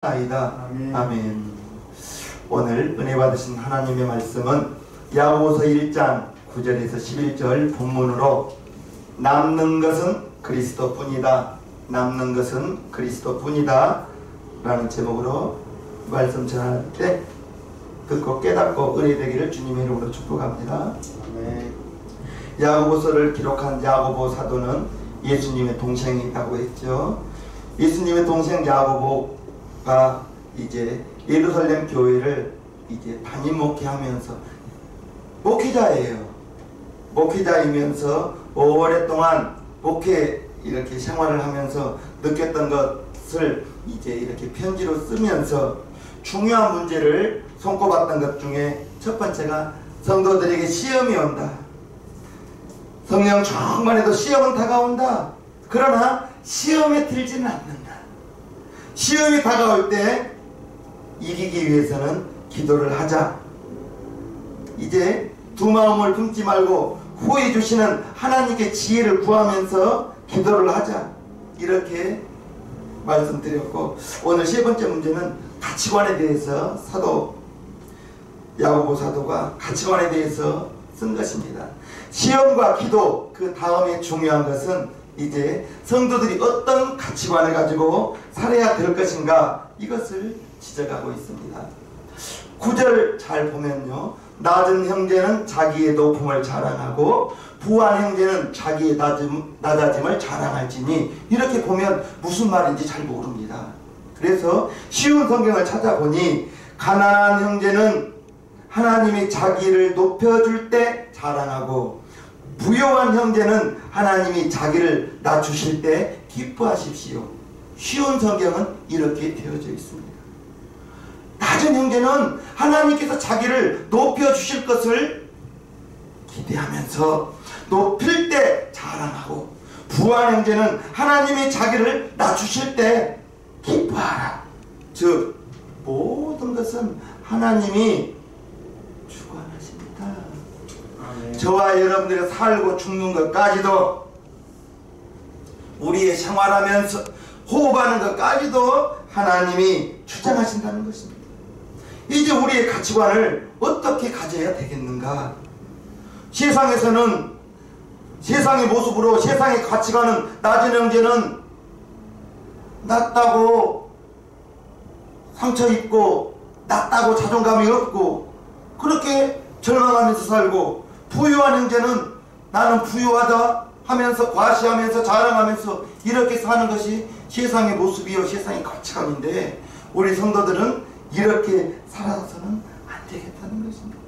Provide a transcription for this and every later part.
아이다. 아멘. 아멘. 오늘 은혜 받으신 하나님의 말씀은 야고보서 1장 9절에서 11절 본문으로 남는 것은 그리스도뿐이다. 남는 것은 그리스도뿐이다 라는 제목으로 말씀 전할 때 듣고 깨닫고 은혜 되기를 주님의 이름으로 축복합니다. 아멘. 야고보서를 기록한 야고보 사도는 예수님의 동생이라고 했죠. 예수님의 동생 야고보가 이제 예루살렘 교회를 이제 담임 목회하면서 목회자예요. 목회자이면서 오랫동안 목회 이렇게 생활을 하면서 느꼈던 것을 이제 이렇게 편지로 쓰면서 중요한 문제를 손꼽았던 것 중에 첫 번째가 성도들에게 시험이 온다. 성령 충만해도 시험은 다가온다. 그러나 시험에 들지는 않는다. 시험이 다가올 때 이기기 위해서는 기도를 하자. 이제 두 마음을 품지 말고 후에 주시는 하나님께 지혜를 구하면서 기도를 하자. 이렇게 말씀드렸고, 오늘 세 번째 문제는 가치관에 대해서 야고보 사도가 가치관에 대해서 쓴 것입니다. 시험과 기도 그 다음에 중요한 것은 이제 성도들이 어떤 가치관을 가지고 살아야 될 것인가, 이것을 지적하고 있습니다. 9절 잘 보면요, 낮은 형제는 자기의 높음을 자랑하고 부한 형제는 자기의 낮아짐을 자랑할지니, 이렇게 보면 무슨 말인지 잘 모릅니다. 그래서 쉬운 성경을 찾아보니 가난한 형제는 하나님이 자기를 높여줄 때 자랑하고, 부요한 형제는 하나님이 자기를 낮추실 때 기뻐하십시오. 쉬운 성경은 이렇게 되어져 있습니다. 낮은 형제는 하나님께서 자기를 높여주실 것을 기대하면서 높일 때 자랑하고, 부한 형제는 하나님이 자기를 낮추실 때 기뻐하라. 즉 모든 것은 하나님이 주관하십니다. 아멘. 저와 여러분들이 살고 죽는 것까지도, 우리의 생활하면서 호흡하는 것까지도 하나님이 주장하신다는 것입니다. 이제 우리의 가치관을 어떻게 가져야 되겠는가? 세상에서는 세상의 모습으로, 세상의 가치관은 낮은 형제는 낮다고 상처 입고, 낮다고 자존감이 없고 그렇게 절망하면서 살고, 부유한 형제는 나는 부유하다 하면서 과시하면서 자랑하면서 이렇게 사는 것이 세상의 모습이요, 세상의 가치관인데, 우리 성도들은 이렇게 살아서는 안 되겠다는 것입니다.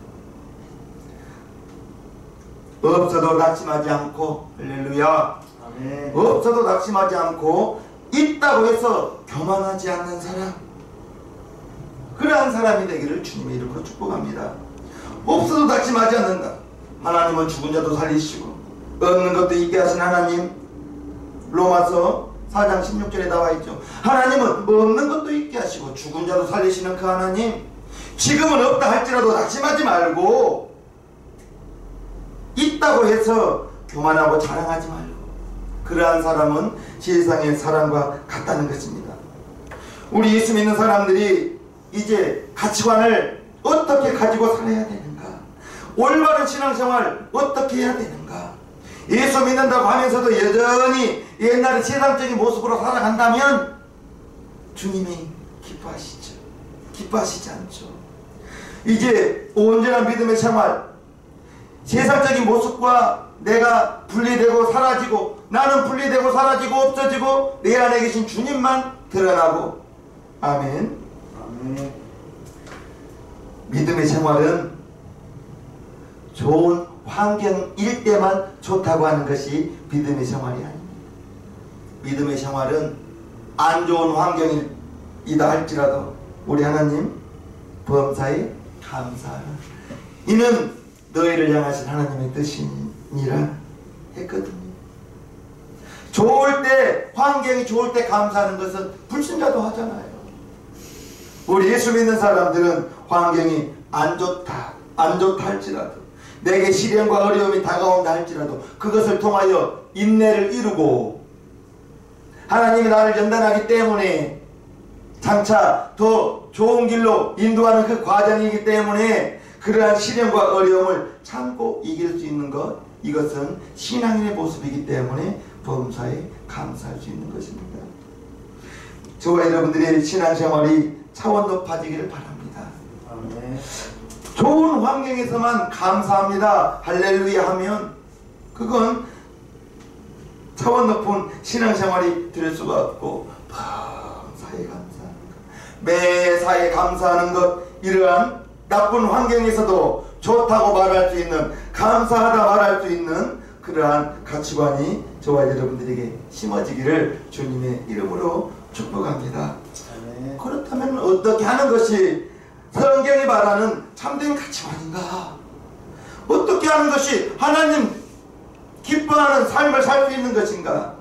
없어도 낙심하지 않고, 할렐루야, 아멘. 없어도 낙심하지 않고 있다고 해서 교만하지 않는 사람, 그러한 사람이 되기를 주님의 이름으로 축복합니다. 없어도 낙심하지 않는다. 하나님은 죽은 자도 살리시고 없는 것도 있게 하신 하나님, 로마서 4장 16절에 나와 있죠. 하나님은 없는 것도 있게 하시고 죽은 자도 살리시는 그 하나님, 지금은 없다 할지라도 낙심하지 말고, 있다고 해서 교만하고 자랑하지 말고, 그러한 사람은 세상의 사람과 같다는 것입니다. 우리 예수 믿는 사람들이 이제 가치관을 어떻게 가지고 살아야 되는가, 올바른 신앙생활 어떻게 해야 되는가. 예수 믿는다고 하면서도 여전히 옛날의 세상적인 모습으로 살아간다면 주님이 기뻐하시죠? 기뻐하시지 않죠. 이제 온전한 믿음의 생활, 세상적인 모습과 내가 분리되고 사라지고, 나는 분리되고 사라지고 없어지고 내 안에 계신 주님만 드러나고, 아멘. 아멘. 믿음의 생활은 좋은 환경일 때만 좋다고 하는 것이 믿음의 생활이 아닙니다. 믿음의 생활은 안 좋은 환경이다 할지라도 우리 하나님 범사에 감사하라. 이는 너희를 향하신 하나님의 뜻이니라 했거든요. 좋을 때, 환경이 좋을 때 감사하는 것은 불신자도 하잖아요. 우리 예수 믿는 사람들은 환경이 안 좋다 할지라도, 내게 시련과 어려움이 다가온다 할지라도 그것을 통하여 인내를 이루고, 하나님이 나를 연단하기 때문에 장차 더 좋은 길로 인도하는 그 과정이기 때문에 그러한 시련과 어려움을 참고 이길 수 있는 것, 이것은 신앙인의 모습이기 때문에 범사에 감사할 수 있는 것입니다. 저와 여러분들의 신앙생활이 차원 높아지기를 바랍니다. 아멘. 좋은 환경에서만 감사합니다, 할렐루야 하면 그건 차원 높은 신앙생활이 될 수가 없고, 범사에 감사하는 것, 매사에 감사하는 것, 이러한 나쁜 환경에서도 좋다고 말할 수 있는, 감사하다 말할 수 있는 그러한 가치관이 저와 여러분들에게 심어지기를 주님의 이름으로 축복합니다. 아멘. 그렇다면 어떻게 하는 것이 성경이 말하는 참된 가치관인가? 어떻게 하는 것이 하나님 기뻐하는 삶을 살 수 있는 것인가?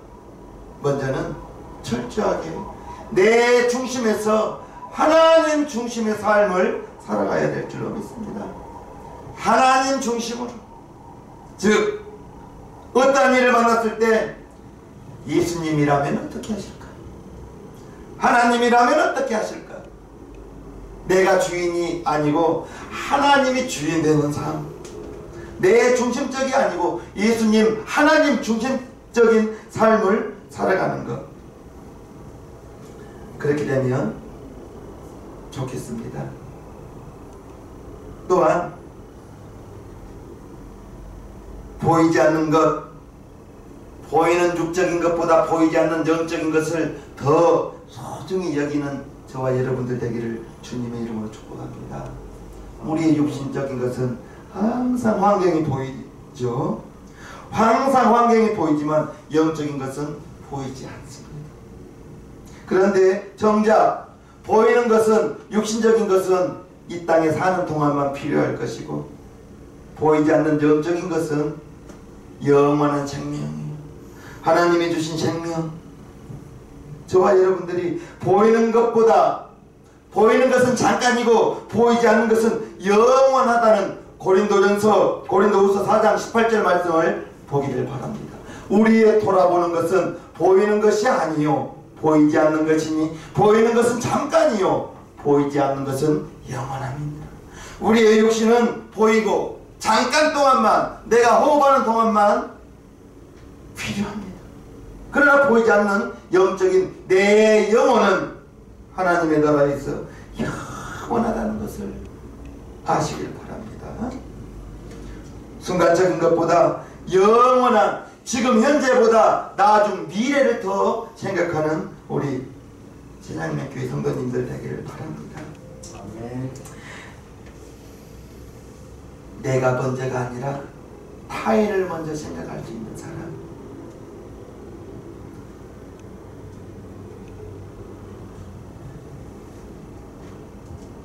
먼저는 철저하게 내 중심에서 하나님 중심의 삶을 살아가야 될 줄로 믿습니다. 하나님 중심으로, 즉 어떤 일을 만났을 때 예수님이라면 어떻게 하실까? 하나님이라면 어떻게 하실까? 내가 주인이 아니고 하나님이 주인 되는 삶, 내 중심적이 아니고 예수님, 하나님 중심적인 삶을 살아가는 것, 그렇게 되면 좋겠습니다. 또한 보이지 않는 것, 보이는 육적인 것보다 보이지 않는 영적인 것을 더 소중히 여기는 저와 여러분들 되기를 주님의 이름으로 축복합니다. 우리의 육신적인 것은 항상 환경이 보이죠. 항상 환경이 보이지만 영적인 것은 보이지 않습니다. 그런데 정작 보이는 것은, 육신적인 것은 이 땅에 사는 동안만 필요할 것이고, 보이지 않는 영적인 것은 영원한 생명이에요. 하나님이 주신 생명. 저와 여러분들이 보이는 것보다, 보이는 것은 잠깐이고 보이지 않는 것은 영원하다는 고린도후서 4장 18절 말씀을 보기를 바랍니다. 우리의 돌아보는 것은 보이는 것이 아니요 보이지 않는 것이니, 보이는 것은 잠깐이요 보이지 않는 것은 영원합니다. 우리의 육신은 보이고 잠깐 동안만, 내가 호흡하는 동안만 필요합니다. 그러나 보이지 않는 영적인 내 영혼은 하나님의 나라에서 영원하다는 것을 아시길 바랍니다. 순간적인 것보다 영원한, 지금 현재보다 나중 미래를 더 생각하는 우리 제장님교회 성도님들 되기를 바랍니다. 아멘. 내가 먼저가 아니라 타인을 먼저 생각할 수 있는 사람.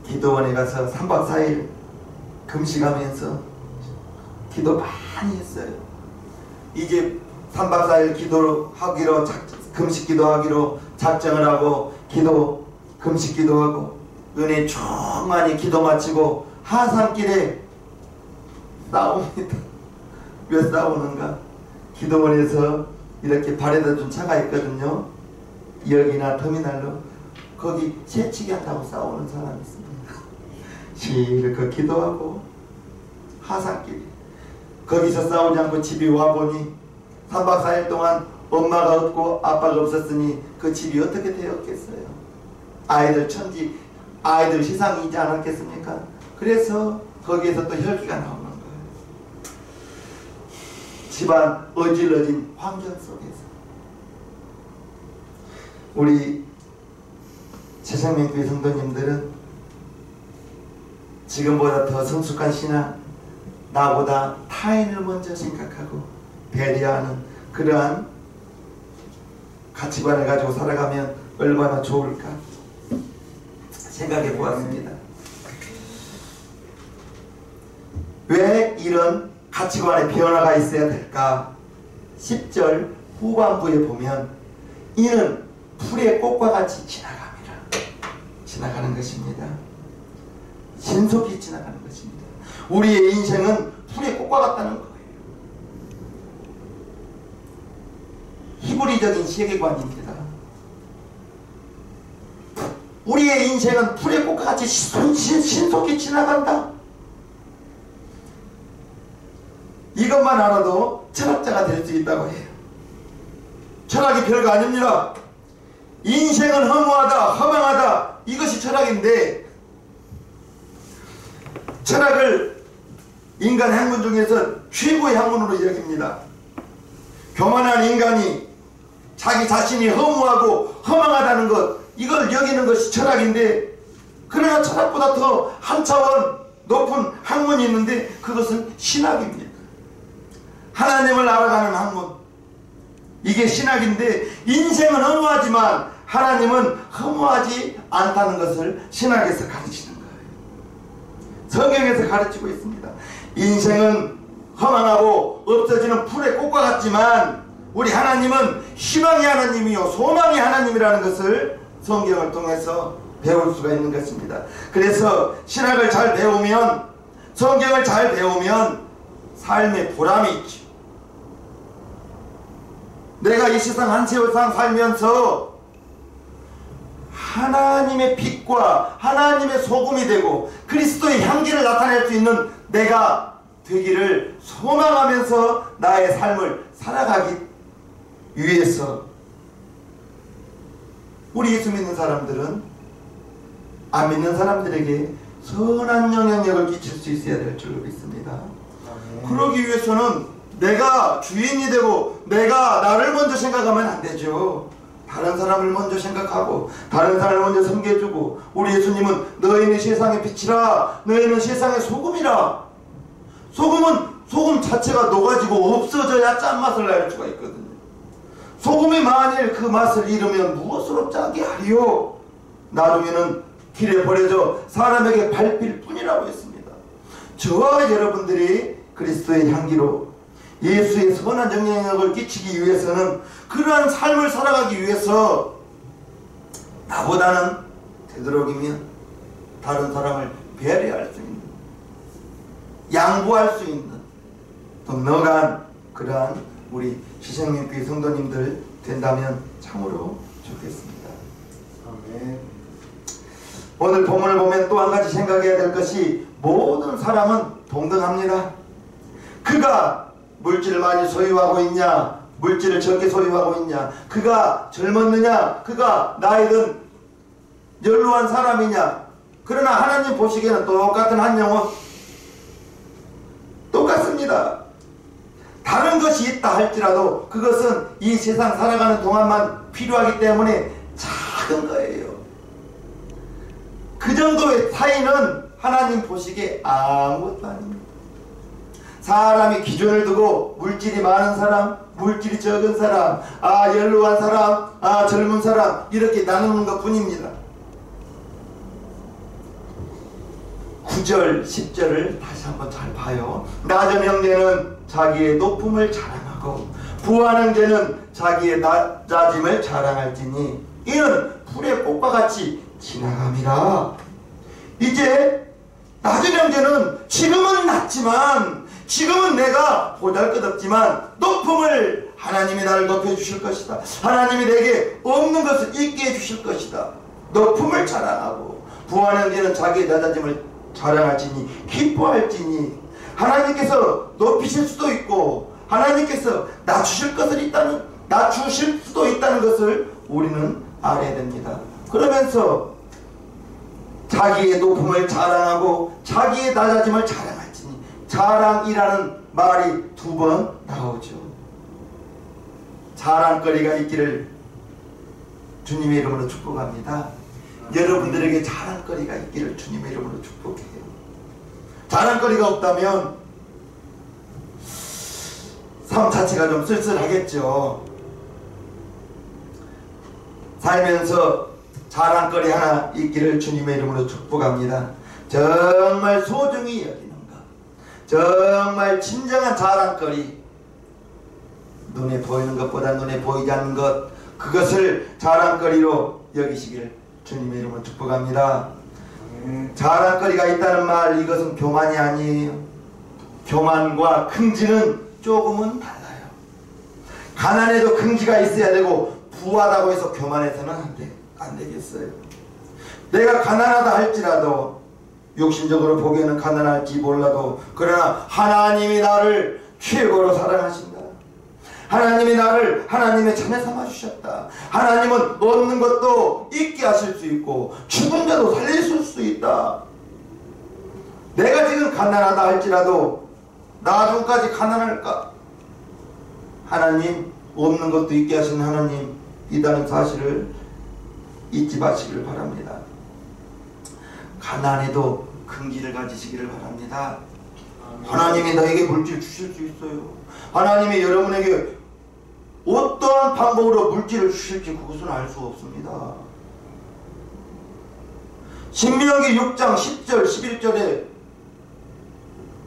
기도원에 가서 3박 4일 금식하면서 기도 많이 했어요. 이제 3박 4일 기도하기로, 금식 기도하기로 작정을 하고 금식 기도하고 은혜 충만히 기도 마치고 하산길에 싸웁니다. 왜 싸우는가? 기도원에서 이렇게 발에다 둔 차가 있거든요. 여기나 터미널로. 거기 새치기 한다고 싸우는 사람이 있습니다. 실컷 기도하고 하산길, 거기서 싸우지 않고 집에 와보니 3박 4일 동안 엄마가 없고 아빠가 없었으니 그 집이 어떻게 되었겠어요? 아이들 천지, 아이들 희상이지 않았겠습니까? 그래서 거기에서 또 혈기가 나오는 거예요. 집안 어질러진 환경 속에서 우리 제생명교회 성도님들은 지금보다 더 성숙한 신앙, 나보다 타인을 먼저 생각하고 배려하는 그러한 가치관을 가지고 살아가면 얼마나 좋을까 생각해 보았습니다. 왜 이런 가치관의 변화가 있어야 될까? 10절 후반부에 보면 이는 풀의 꽃과 같이 지나가는 것입니다. 신속히 지나가는 것입니다. 우리의 인생은 풀의 꽃과 같다는 거예요. 히브리적인 세계관입니다. 우리의 인생은 풀의 꽃과 같이 신속히 지나간다. 이것만 알아도 철학자가 될 수 있다고 해요. 철학이 별거 아닙니다. 인생은 허무하다, 허망하다, 이것이 철학인데, 철학을 인간 학문 중에서 최고의 학문으로 여깁니다. 교만한 인간이 자기 자신이 허무하고 허망하다는 것, 이걸 여기는 것이 철학인데, 그러나 철학보다 더 한 차원 높은 학문이 있는데 그것은 신학입니다. 하나님을 알아가는 학문, 이게 신학인데, 인생은 허무하지만 하나님은 허무하지 않다는 것을 신학에서 가르치는 거예요. 성경에서 가르치고 있습니다. 인생은 허망하고 없어지는 풀의 꽃과 같지만 우리 하나님은 희망의 하나님이요 소망의 하나님이라는 것을 성경을 통해서 배울 수가 있는 것입니다. 그래서 신학을 잘 배우면, 성경을 잘 배우면 삶의 보람이 있죠. 내가 이 세상 한 세월상 살면서 하나님의 빛과 하나님의 소금이 되고 그리스도의 향기를 나타낼 수 있는 내가 되기를 소망하면서 나의 삶을 살아가기 위해서 우리 예수 믿는 사람들은 안 믿는 사람들에게 선한 영향력을 끼칠 수 있어야 될 줄로 믿습니다. 그러기 위해서는 내가 주인이 되고 내가 나를 먼저 생각하면 안 되죠. 다른 사람을 먼저 생각하고 다른 사람을 먼저 섬겨주고, 우리 예수님은 너희는 세상의 빛이라, 너희는 세상의 소금이라. 소금은 소금 자체가 녹아지고 없어져야 짠맛을 낼 수가 있거든요. 소금이 만일 그 맛을 잃으면 무엇으로 짜게 하리요? 나중에는 길에 버려져 사람에게 밟힐 뿐이라고 했습니다. 저와 여러분들이 그리스도의 향기로 예수의 선한 영향력을 끼치기 위해서는, 그러한 삶을 살아가기 위해서 나보다는 되도록이면 다른 사람을 배려할 수 있는, 양보할 수 있는 넉넉한 그러한 우리 시생님교회 성도님들 된다면 참으로 좋겠습니다. 아멘. 오늘 본문을 보면 또 한 가지 생각해야 될 것이, 모든 사람은 동등합니다. 그가 물질을 많이 소유하고 있냐, 물질을 적게 소유하고 있냐, 그가 젊었느냐, 그가 나이든 연로한 사람이냐, 그러나 하나님 보시기에는 똑같은 한 영혼, 똑같습니다. 다른 것이 있다 할지라도 그것은 이 세상 살아가는 동안만 필요하기 때문에 작은 거예요. 그 정도의 차이는 하나님 보시기에 아무것도 아닙니다. 사람이 기준을 두고 물질이 많은 사람, 물질이 적은 사람, 연로한 사람, 젊은 사람, 이렇게 나누는 것 뿐입니다. 9절, 10절을 다시 한번 잘 봐요. 낮은 형제는 자기의 높음을 자랑하고 부하는 자는 자기의 낮아짐을 자랑할지니 이는 풀의 꽃과 같이 지나감이라. 이제 낮은 형제는 지금은 낮지만, 지금은 내가 보잘것없지만 높음을, 하나님이 나를 높여주실 것이다, 하나님이 내게 없는 것을 있게 해주실 것이다, 높음을 자랑하고, 부하는 자는 자기의 낮아짐을 자랑할지니 기뻐할지니, 하나님께서 높이실 수도 있고 하나님께서 낮추실 수도 있다는 것을 우리는 알아야 됩니다. 그러면서 자기의 높음을 자랑하고 자기의 낮아짐을 자랑할지니, 자랑이라는 말이 2번 나오죠. 자랑거리가 있기를 주님의 이름으로 축복합니다. 여러분들에게 자랑거리가 있기를 주님의 이름으로 축복해요. 자랑거리가 없다면 삶 자체가 좀 쓸쓸하겠죠. 살면서 자랑거리 하나 있기를 주님의 이름으로 축복합니다. 정말 소중히 여기는 것, 정말 진정한 자랑거리, 눈에 보이는 것보다 눈에 보이지 않는 것, 그것을 자랑거리로 여기시길 주님의 이름으로 축복합니다. 자랑거리가 있다는 말, 이것은 교만이 아니에요. 교만과 긍지는 조금은 달라요. 가난해도 긍지가 있어야 되고 부하다고 해서 교만해서는 안 되겠어요. 내가 가난하다 할지라도, 육신적으로 보기에는 가난할지 몰라도, 그러나 하나님이 나를 최고로 사랑하신다. 하나님이 나를 하나님의 자녀 삼아주셨다. 하나님은 얻는 것도 있게 하실 수 있고 죽은 자도 살리실 수 있다. 내가 지금 가난하다 할지라도 나중까지 가난할까? 하나님, 없는 것도 있게 하신 하나님이라는 사실을 잊지 마시기를 바랍니다. 가난해도 긍지를 가지시기를 바랍니다. 하나님이 너에게 물질 주실 수 있어요. 하나님이 여러분에게 어떠한 방법으로 물질을 주실지 그것은 알 수 없습니다. 신명기 6장 10절 11절에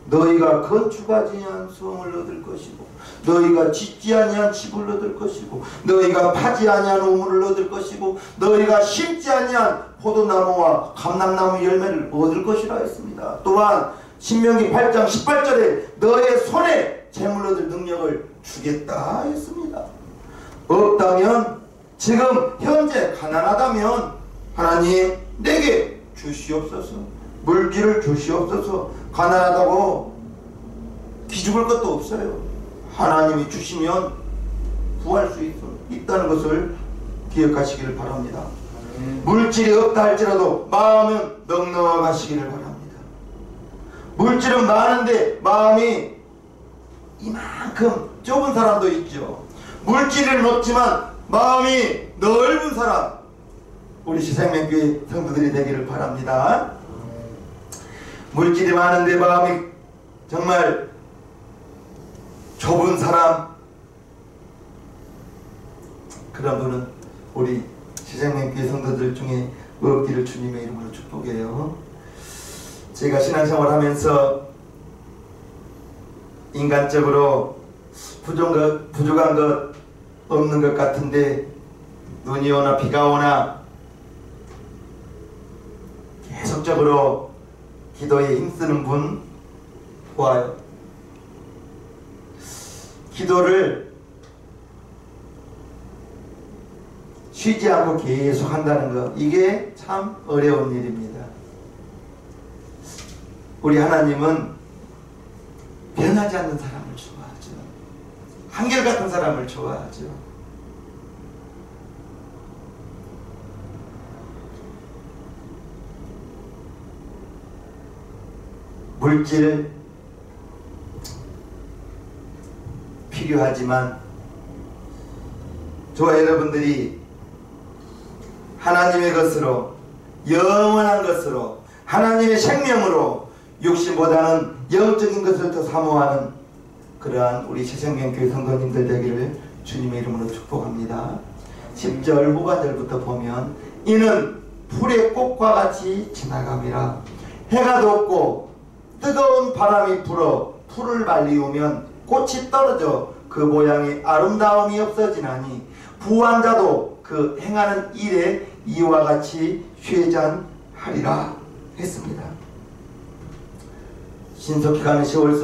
너희가 건축하지 아니한 성을 얻을 것이고 너희가 짓지 아니한 집을 얻을 것이고 너희가 파지 아니한 우물을 얻을 것이고 너희가 심지 아니한 포도나무와 감람나무 열매를 얻을 것이라 했습니다. 또한 신명기 8장 18절에 너의 손에 재물 얻을 능력을 주겠다 했습니다. 없다면, 지금 현재 가난하다면 하나님 내게 주시옵소서, 물질을 주시옵소서. 가난하다고 기죽을 것도 없어요. 하나님이 주시면 구할 수 있다는 것을 기억하시기를 바랍니다. 물질이 없다 할지라도 마음은 넉넉하시기를 바랍니다. 물질은 많은데 마음이 이만큼 좁은 사람도 있죠. 물질은 없지만 마음이 넓은 사람, 우리 시생명교회 성도들이 되기를 바랍니다. 물질이 많은데 마음이 정말 좁은 사람, 그런 분은 우리 시생명교회 성도들 중에 없기를 주님의 이름으로 축복해요. 제가 신앙생활 하면서 인간적으로 부족한 것 없는 것 같은데 눈이 오나 비가 오나 계속적으로 기도에 힘쓰는 분 보아요. 기도를 쉬지 않고 계속 한다는 것, 이게 참 어려운 일입니다. 우리 하나님은 변하지 않는 사람을 좋아하죠. 한결같은 사람을 좋아하죠. 물질 필요하지만 저와 여러분들이 하나님의 것으로, 영원한 것으로, 하나님의 생명으로 육신보다는 영적인 것을 더 사모하는 그러한 우리 새생명교회 성도님들 되기를 주님의 이름으로 축복합니다. 10절 후반절부터 보면 이는 풀의 꽃과 같이 지나감이라. 해가 돋고 뜨거운 바람이 불어 풀을 말리우면 꽃이 떨어져 그 모양의 아름다움이 없어지나니 부한 자도 그 행하는 일에 이와 같이 쇠잔하리라 했습니다. 신속히 가는 세월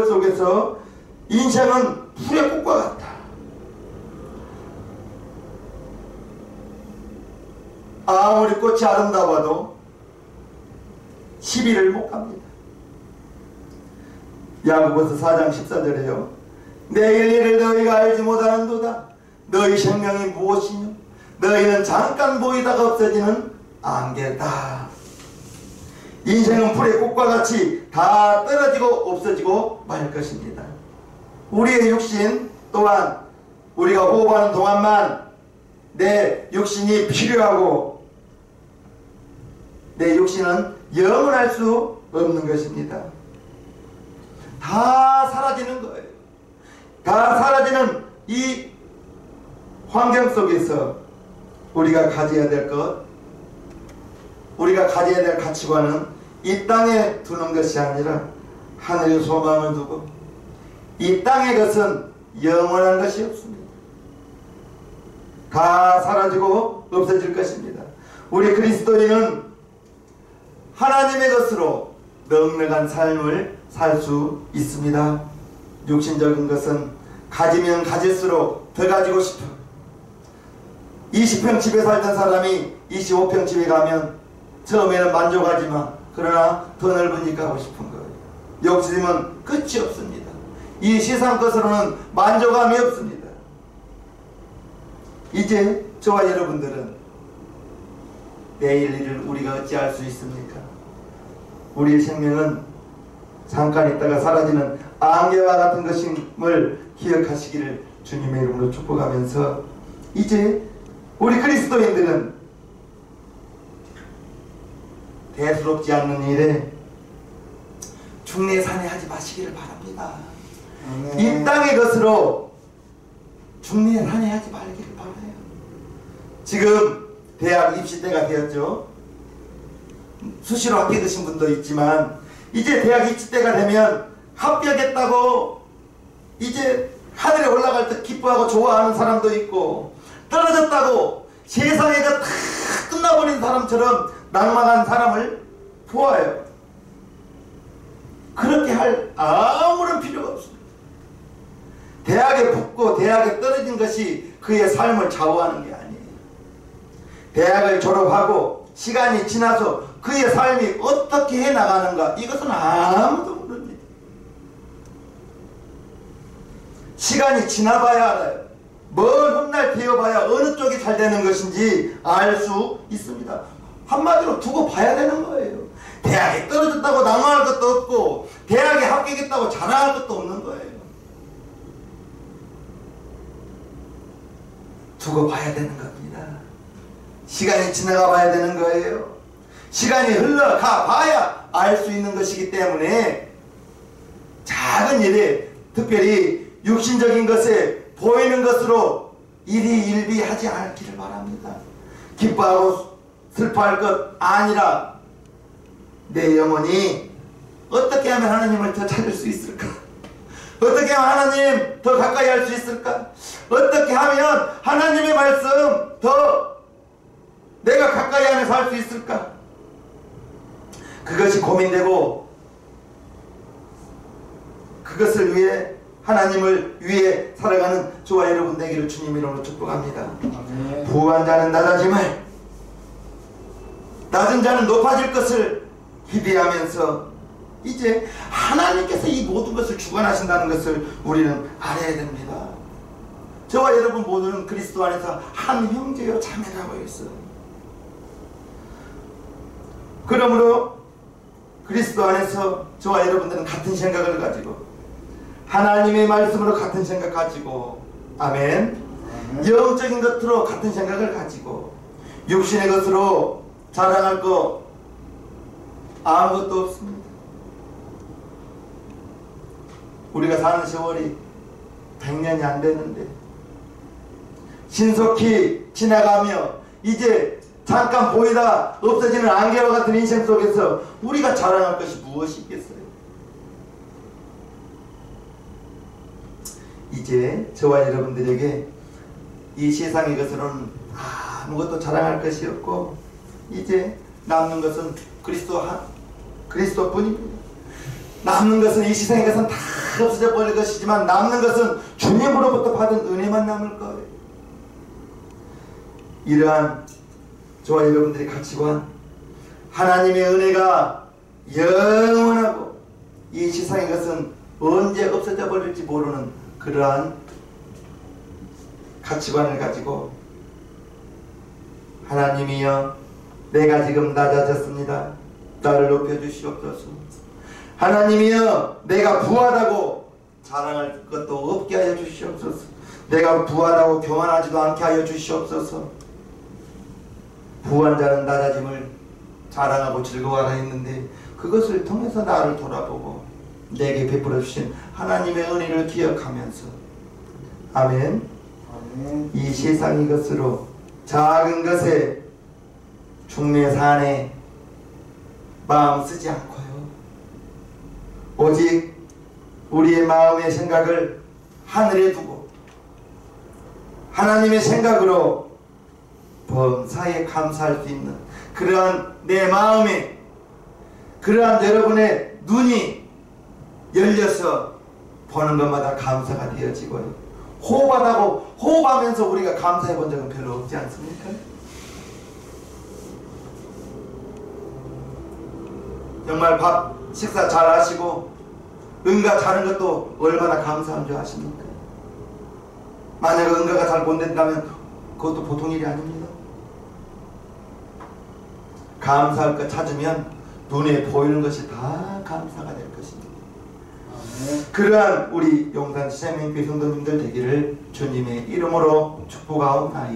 속에서 인생은 풀의 꽃과 같다. 아무리 꽃이 아름다워도 시비를 못 갑니다. 야고보서 4장 14절에요. 내일 일을 너희가 알지 못하는도다. 너희 생명이 무엇이뇨? 너희는 잠깐 보이다가 없어지는 안개다. 인생은 풀의 꽃과 같이 다 떨어지고 없어지고 말 것입니다. 우리의 육신 또한 우리가 호흡하는 동안만 내 육신이 필요하고 내 육신은 영원할 수 없는 것입니다. 다 사라지는 거예요. 다 사라지는 이 환경 속에서 우리가 가져야 될 것, 우리가 가져야 될 가치관은 이 땅에 두는 것이 아니라 하늘의 소망을 두고, 이 땅의 것은 영원한 것이 없습니다. 다 사라지고 없어질 것입니다. 우리 그리스도인은 하나님의 것으로 넉넉한 삶을 살 수 있습니다. 육신적인 것은 가지면 가질수록 더 가지고 싶어. 20평 집에 살던 사람이 25평 집에 가면 처음에는 만족하지만 그러나 더 넓으니까 하고 싶은 거예요. 욕심은 끝이 없습니다. 이 세상 것으로는 만족함이 없습니다. 이제 저와 여러분들은 내일 일을 우리가 어찌할 수 있습니까? 우리의 생명은 잠깐 있다가 사라지는 안개와 같은 것임을 기억하시기를 주님의 이름으로 축복하면서 이제 우리 그리스도인들은 대수롭지 않는 일에 중내산해하지 마시기를 바랍니다. 이 땅의 것으로 중내산해하지 말기를 바라요. 지금 대학 입시 때가 되었죠. 수시로 합격하신 분도 있지만 이제 대학 입시 때가 되면 합격했다고 이제 하늘에 올라갈 때 기뻐하고 좋아하는 사람도 있고, 떨어졌다고 세상에가 다 끝나버린 사람처럼 낭만한 사람을 보아요. 그렇게 할 아무런 필요가 없습니다. 대학에 붙고 대학에 떨어진 것이 그의 삶을 좌우하는 게 아니에요. 대학을 졸업하고 시간이 지나서 그의 삶이 어떻게 해나가는가, 이것은 아무도 모릅니다. 시간이 지나봐야 알아요. 먼 훗날 되어봐야 어느 쪽이 잘 되는 것인지 알 수 있습니다. 한마디로 두고 봐야 되는 거예요. 대학에 떨어졌다고 낭만할 것도 없고 대학에 합격했다고 자랑할 것도 없는 거예요. 두고 봐야 되는 겁니다. 시간이 지나가 봐야 되는 거예요. 시간이 흘러가 봐야 알 수 있는 것이기 때문에 작은 일에, 특별히 육신적인 것에 보이는 것으로 일희일비하지 않기를 바랍니다. 기뻐하고 슬퍼할 것 아니라 내 영혼이 어떻게 하면 하나님을 더 찾을 수 있을까? 어떻게 하면 하나님 더 가까이 할 수 있을까? 어떻게 하면 하나님의 말씀 더 내가 가까이 하면서 할 수 있을까? 그것이 고민되고 그것을 위해 하나님을 위해 살아가는 저와 여러분 되기를 주님 이름으로 축복합니다. 아멘. 부한 자는 낮아짐을, 낮은 자는 높아질 것을 기대하면서 이제 하나님께서 이 모든 것을 주관하신다는 것을 우리는 알아야 됩니다. 저와 여러분 모두는 그리스도 안에서 한 형제요 자매라고 있어요. 그러므로 그리스도 안에서 저와 여러분들은 같은 생각을 가지고 하나님의 말씀으로 같은 생각 가지고, 아멘, 영적인 것으로 같은 생각을 가지고 육신의 것으로 자랑할 거 아무것도 없습니다. 우리가 사는 세월이 100년이 안 되는데 신속히 지나가며 이제 잠깐 보이다 없어지는 안개와 같은 인생 속에서 우리가 자랑할 것이 무엇이 있겠어요? 이제 저와 여러분들에게 이 세상의 것으로는 아무것도 자랑할 것이 없고 이제 남는 것은 그리스도뿐입니다. 남는 것은 이 세상의 것은 다 없어져 버릴 것이지만 남는 것은 주님으로부터 받은 은혜만 남을 거예요. 이러한 저와 여러분들의 가치관, 하나님의 은혜가 영원하고 이 세상의 것은 언제 없어져 버릴지 모르는 그러한 가치관을 가지고 하나님이여 내가 지금 낮아졌습니다. 나를 높여주시옵소서. 하나님이여 내가 부하다고 자랑할 것도 없게 하여 주시옵소서. 내가 부하다고 교만하지도 않게 하여 주시옵소서. 부한 자는 낮아짐을 자랑하고 즐거워하라 했는데 그것을 통해서 나를 돌아보고 내게 베풀어 주신 하나님의 은혜를 기억하면서 아멘. 아멘. 이 세상의 것으로 작은 것에 중매산에 마음 쓰지 않고요, 오직 우리의 마음의 생각을 하늘에 두고 하나님의 생각으로 범사에 감사할 수 있는 그러한 내 마음에, 그러한 여러분의 눈이 열려서 보는 것마다 감사가 되어지고요, 호흡하다고 호흡하면서 우리가 감사해 본 적은 별로 없지 않습니까? 정말 밥 식사 잘 하시고 응가 자는 것도 얼마나 감사한 줄 아십니까? 만약 응가가 잘 못 된다면 그것도 보통 일이 아닙니다. 감사할 것 찾으면 눈에 보이는 것이 다 감사가 될 것입니다. 아멘. 그러한 우리 용산 시장님교 성도님들 되기를 주님의 이름으로 축복하옵나이다.